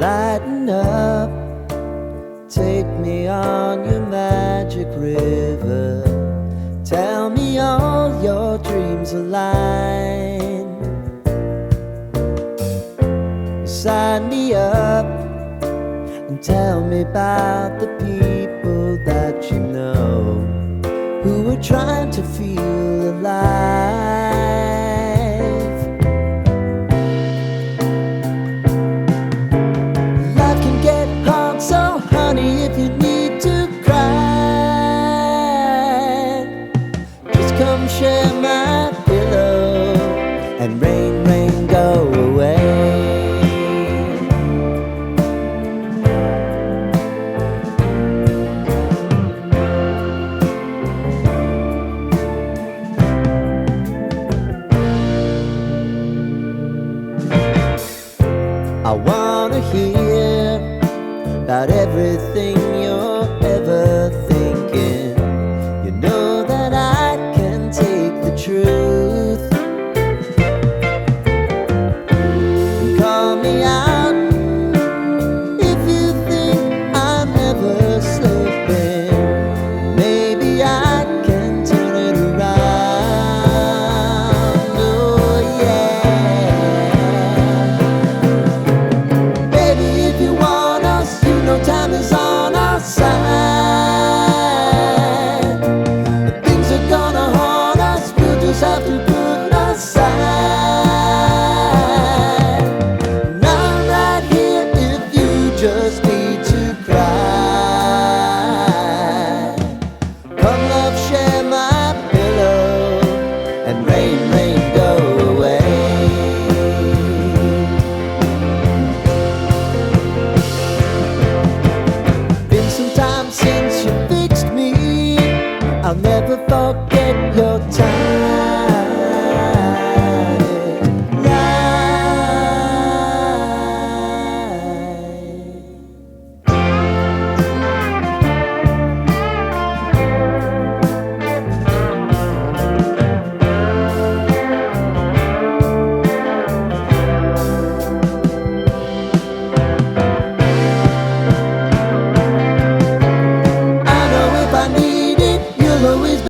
Lighten up, take me on your magic river. Tell me all your dreams align. Sign me up and tell me about the people that you know who are trying to feel alive. Life can get hard, so honey, if you need to cry, just come share my pillow and rain, rain, go away. I wanna hear about everything you